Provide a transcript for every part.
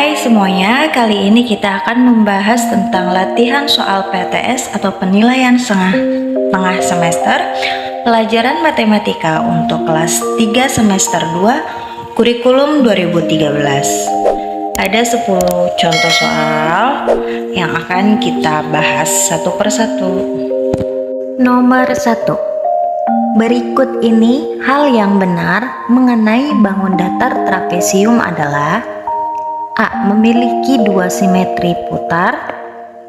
Hai semuanya, kali ini kita akan membahas tentang latihan soal PTS atau penilaian setengah semester pelajaran matematika untuk kelas 3 semester 2 kurikulum 2013. Ada 10 contoh soal yang akan kita bahas satu persatu. Nomor 1. Berikut ini hal yang benar mengenai bangun datar trapesium adalah: A. Memiliki dua simetri putar.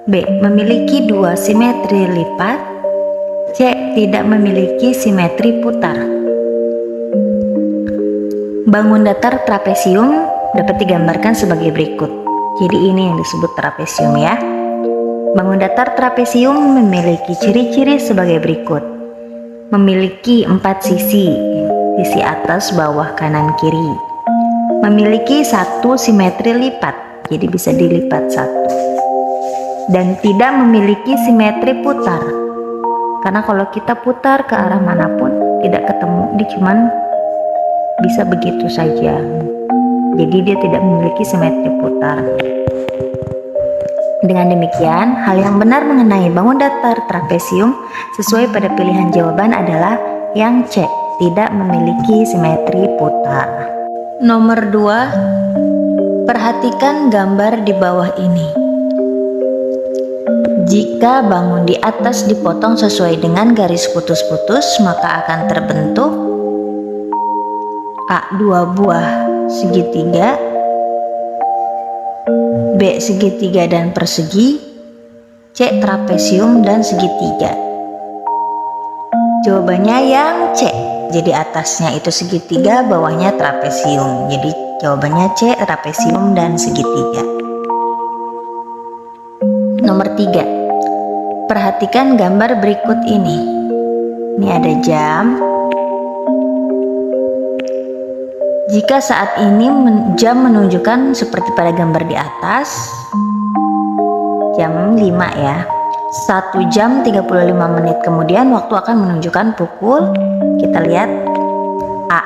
B. Memiliki dua simetri lipat. C. Tidak memiliki simetri putar. Bangun datar trapesium dapat digambarkan sebagai berikut. Jadi ini yang disebut trapesium ya. Bangun datar trapesium memiliki ciri-ciri sebagai berikut. Memiliki 4 sisi atas, bawah, kanan, kiri. Memiliki satu simetri lipat, jadi bisa dilipat satu. Dan tidak memiliki simetri putar, karena kalau kita putar ke arah manapun tidak ketemu, dia cuman bisa begitu saja. Jadi dia tidak memiliki simetri putar. Dengan demikian, hal yang benar mengenai bangun datar trapesium sesuai pada pilihan jawaban adalah yang C, tidak memiliki simetri putar. Nomor 2. Perhatikan gambar di bawah ini. Jika bangun di atas dipotong sesuai dengan garis putus-putus, maka akan terbentuk A. 2 buah segitiga, B. Segitiga dan persegi, C. Trapesium dan segitiga. Jawabannya yang C. Jadi atasnya itu segitiga, bawahnya trapesium. Jadi jawabannya C, trapesium dan segitiga. Nomor 3. Perhatikan gambar berikut ini. Ini ada jam. Jika saat ini jam menunjukkan seperti pada gambar di atas, jam 5 ya. 1 jam 35 menit kemudian waktu akan menunjukkan pukul, kita lihat, A.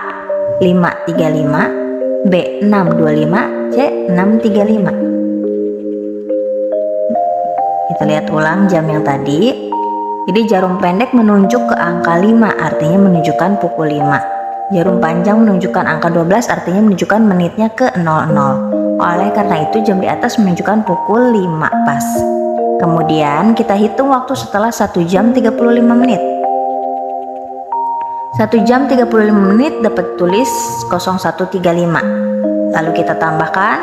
5.35, B. 6.25, C. 6.35. Kita lihat ulang jam yang tadi. Jadi jarum pendek menunjuk ke angka 5, artinya menunjukkan pukul 5. Jarum panjang menunjukkan angka 12, artinya menunjukkan menitnya ke 00. Oleh karena itu jam di atas menunjukkan pukul 5 pas. Kemudian kita hitung waktu setelah 1 jam 35 menit. 1 jam 35 menit dapat tulis 01.35. Lalu kita tambahkan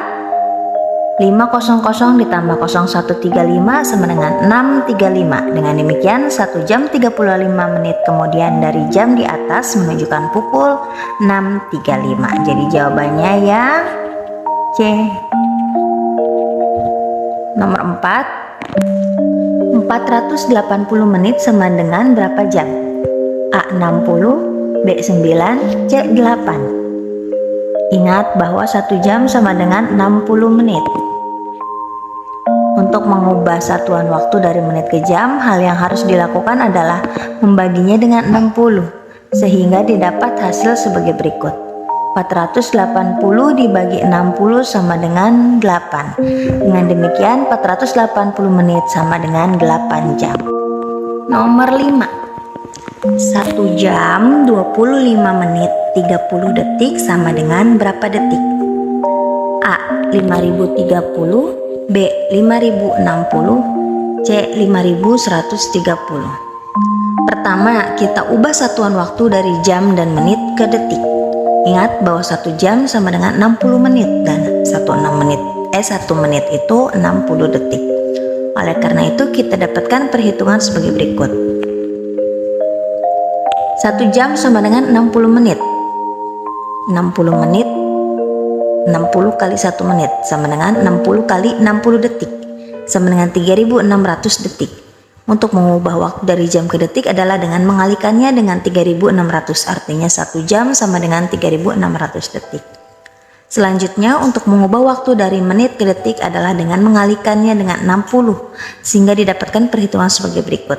500 ditambah 01.35 sama dengan 6.35. Dengan demikian 1 jam 35 menit kemudian dari jam di atas menunjukkan pukul 6.35. Jadi jawabannya yang C. Nomor 4. 480 menit sama dengan berapa jam? A. 60, B. 9, C. 8. Ingat bahwa 1 jam sama dengan 60 menit. Untuk mengubah satuan waktu dari menit ke jam, hal yang harus dilakukan adalah membaginya dengan 60, sehingga didapat hasil sebagai berikut. 480 dibagi 60 sama dengan 8. Dengan demikian 480 menit sama dengan 8 jam. Nomor 5. 1 jam 25 menit 30 detik sama dengan berapa detik? A. 5030, B. 5060, C. 5130. Pertama, kita ubah satuan waktu dari jam dan menit ke detik. Ingat bahwa 1 jam sama dengan 60 menit dan 1 menit itu 60 detik. Oleh karena itu kita dapatkan perhitungan sebagai berikut. 1 jam sama dengan 60 menit. 60 menit 60 kali 1 menit sama dengan 60 kali 60 detik sama dengan 3600 detik. Untuk mengubah waktu dari jam ke detik adalah dengan mengalikannya dengan 3600, artinya 1 jam sama dengan 3600 detik. Selanjutnya untuk mengubah waktu dari menit ke detik adalah dengan mengalikannya dengan 60, sehingga didapatkan perhitungan sebagai berikut.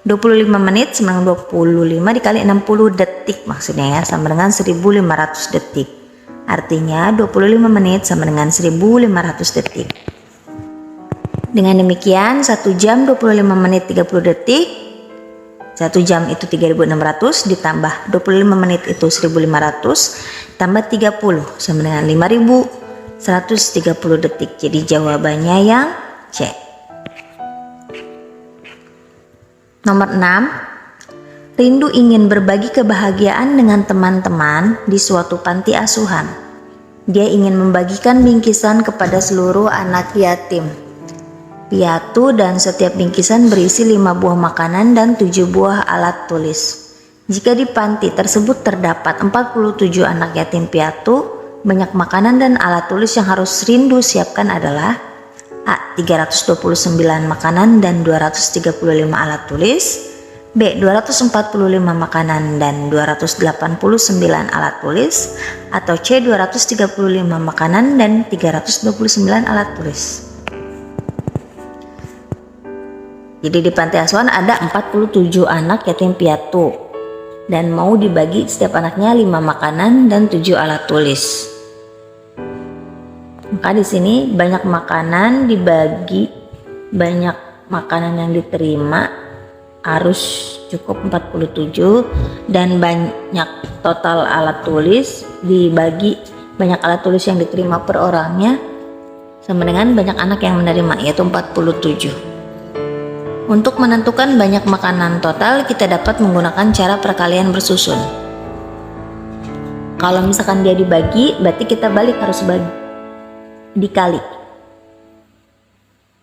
25 menit sama dengan 25 dikali 60 detik maksudnya ya, sama dengan 1500 detik. Artinya 25 menit sama dengan 1500 detik. Dengan demikian 1 jam 25 menit 30 detik, 1 jam itu 3600 ditambah 25 menit itu 1500 tambah 30 sama dengan 5130 detik. Jadi jawabannya yang C. Nomor 6. Rindu ingin berbagi kebahagiaan dengan teman-teman di suatu panti asuhan. Dia ingin membagikan bingkisan kepada seluruh anak yatim piatu dan setiap bingkisan berisi 5 buah makanan dan 7 buah alat tulis. Jika di panti tersebut terdapat 47 anak yatim piatu, banyak makanan dan alat tulis yang harus Rindu siapkan adalah A. 329 makanan dan 235 alat tulis, B. 245 makanan dan 289 alat tulis, atau C. 235 makanan dan 329 alat tulis. Jadi di panti asuhan ada 47 anak yatim piatu dan mau dibagi setiap anaknya 5 makanan dan 7 alat tulis. Maka di sini banyak makanan dibagi, banyak makanan yang diterima harus cukup 47 dan banyak total alat tulis dibagi, banyak alat tulis yang diterima per orangnya sama dengan banyak anak yang menerima, yaitu 47. Untuk menentukan banyak makanan total, kita dapat menggunakan cara perkalian bersusun. Kalau misalkan dia dibagi, berarti kita balik harus dikali.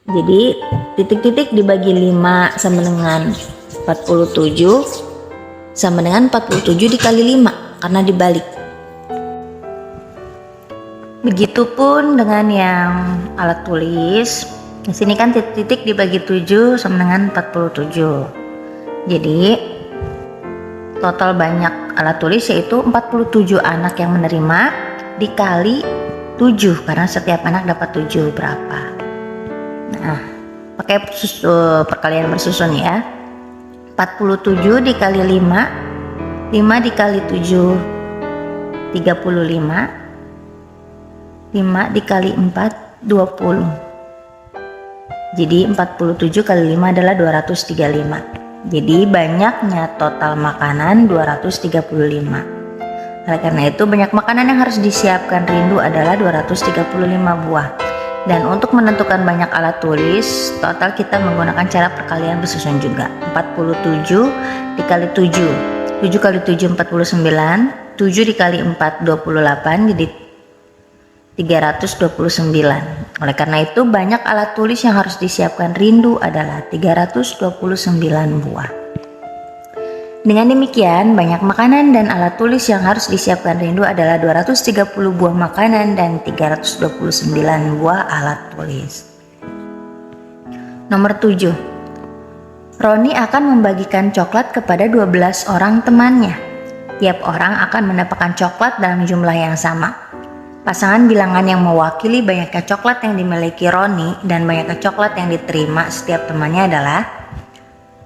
Jadi titik-titik dibagi 5 sama dengan 47 sama dengan 47 dikali 5 karena dibalik. Begitupun dengan yang alat tulis. Di sini kan titik-titik dibagi 7 sama dengan 47. Jadi total banyak alat tulis yaitu 47 anak yang menerima dikali 7 karena setiap anak dapat 7 berapa. Nah, pakai perkalian bersusun ya. 47 dikali 5, 5 dikali 7 35, 5 dikali 4 20. Jadi 47 kali 5 adalah 235. Jadi banyaknya total makanan 235. Oleh karena itu banyak makanan yang harus disiapkan Rindu adalah 235 buah. Dan untuk menentukan banyak alat tulis, total kita menggunakan cara perkalian bersusun juga. 47 dikali 7, 7 kali 7 49, 7 dikali 4 28, jadi 329. Oleh karena itu banyak alat tulis yang harus disiapkan Rindu adalah 329 buah. Dengan demikian, banyak makanan dan alat tulis yang harus disiapkan Rindu adalah 230 buah makanan dan 329 buah alat tulis. Nomor 7. Roni akan membagikan coklat kepada 12 orang temannya. Tiap orang akan mendapatkan coklat dalam jumlah yang sama. Pasangan bilangan yang mewakili banyaknya coklat yang dimiliki Roni dan banyaknya coklat yang diterima setiap temannya adalah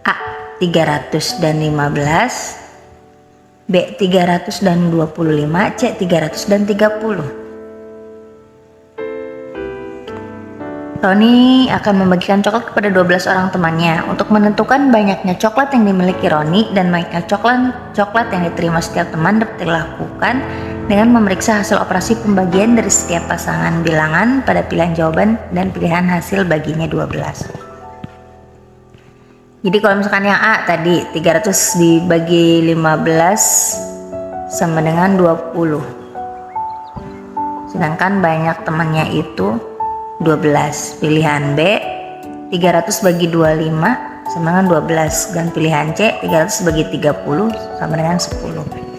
A. 300 dan 15, B. 300 dan 25, C. 300 dan 30. Roni akan membagikan coklat kepada 12 orang temannya. Untuk menentukan banyaknya coklat yang dimiliki Roni dan banyaknya coklat yang diterima setiap teman dapat dilakukan dengan memeriksa hasil operasi pembagian dari setiap pasangan bilangan pada pilihan jawaban dan pilihan hasil baginya 12. Jadi kalau misalkan yang A tadi 300 dibagi 15 sama dengan 20. Sedangkan banyak temannya itu 12. Pilihan B 300 bagi 25 sama dengan 12 dan pilihan C 300 bagi 30 sama dengan 10.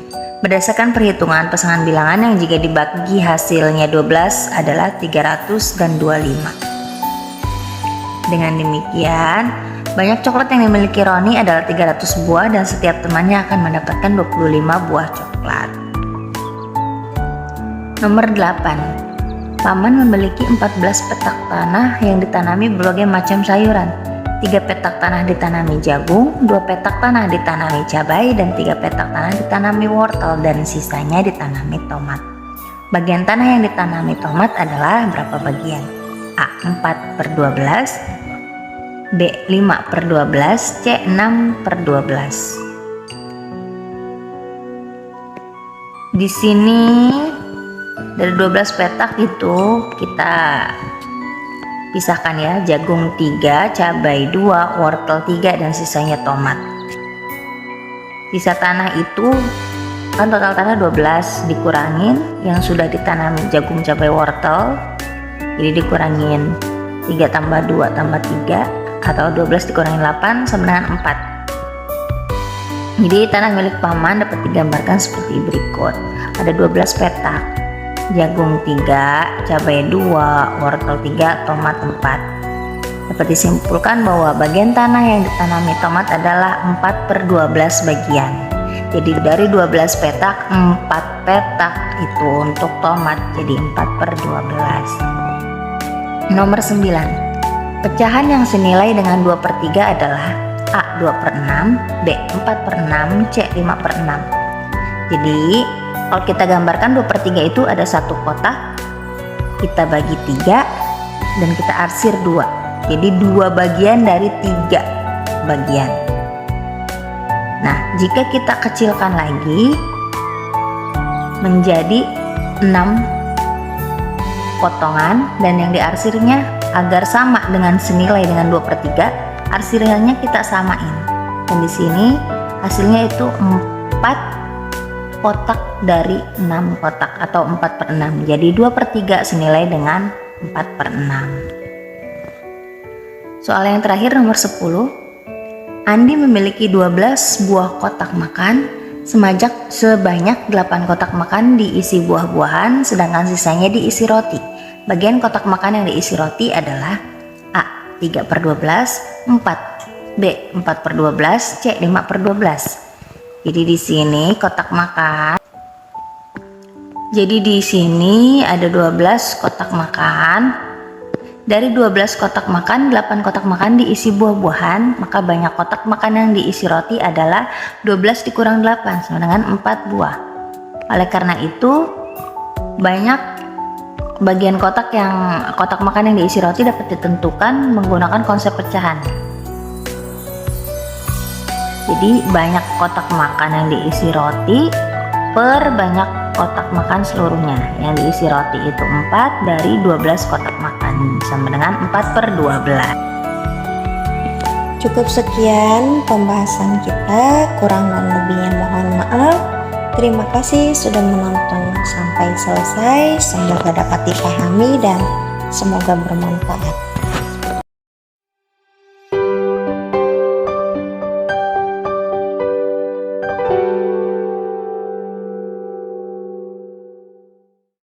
Berdasarkan perhitungan pasangan bilangan yang jika dibagi hasilnya 12 adalah 300 dan 25. Dengan demikian, banyak coklat yang dimiliki Roni adalah 300 buah dan setiap temannya akan mendapatkan 25 buah coklat. Nomor 8. Paman memiliki 14 petak tanah yang ditanami berbagai macam sayuran. 3 petak tanah ditanami jagung, 2 petak tanah ditanami cabai, dan 3 petak tanah ditanami wortel dan sisanya ditanami tomat. Bagian tanah yang ditanami tomat adalah berapa bagian? A. 4/12, B. 5/12, C. 6/12. Di sini dari 12 petak itu kita pisahkan ya, jagung 3, cabai 2, wortel 3, dan sisanya tomat. Sisa tanah itu kan total tanah 12, dikurangin yang sudah ditanami jagung, cabai, wortel, jadi dikurangin 3 tambah 2 tambah 3 atau 12 dikurangin 8 sama dengan 4. Jadi tanah milik paman dapat digambarkan seperti berikut. Ada 12 petak, jagung 3, cabai 2, wortel 3, tomat 4. Dapat disimpulkan bahwa bagian tanah yang ditanami tomat adalah 4/12 bagian. Jadi dari 12 petak, 4 petak itu untuk tomat, jadi 4/12. Nomor 9. Pecahan yang senilai dengan 2/3 adalah A. 2/6, B. 4/6, C. 5/6. Jadi kalau kita gambarkan 2/3 itu ada satu kotak, kita bagi 3 dan kita arsir 2. Jadi 2 bagian dari 3 bagian. Nah, jika kita kecilkan lagi menjadi 6 potongan dan yang diarsirnya agar sama dengan senilai dengan 2/3, arsirnya kita samain. Dan di sini hasilnya itu 4 kotak dari 6 kotak atau 4/6. Jadi 2/3 senilai dengan 4/6. Soal yang terakhir nomor 10. Andi memiliki 12 buah kotak makan, sebanyak 8 kotak makan diisi buah-buahan, sedangkan sisanya diisi roti. Bagian kotak makan yang diisi roti adalah A. 3/12, 4, B. 4/12, C. 5/12. Jadi di sini kotak makan. Jadi di sini ada 12 kotak makan. Dari 12 kotak makan, 8 kotak makan diisi buah-buahan, maka banyak kotak makan yang diisi roti adalah 12 dikurang 8 sama dengan 4 buah. Oleh karena itu, banyak bagian kotak makan yang diisi roti dapat ditentukan menggunakan konsep pecahan. Jadi banyak kotak makan yang diisi roti per banyak kotak makan seluruhnya. Yang diisi roti itu 4 dari 12 kotak makan, sama dengan 4/12. Cukup sekian pembahasan kita, kurang dan lebihnya mohon maaf. Terima kasih sudah menonton sampai selesai. Semoga dapat dipahami dan semoga bermanfaat.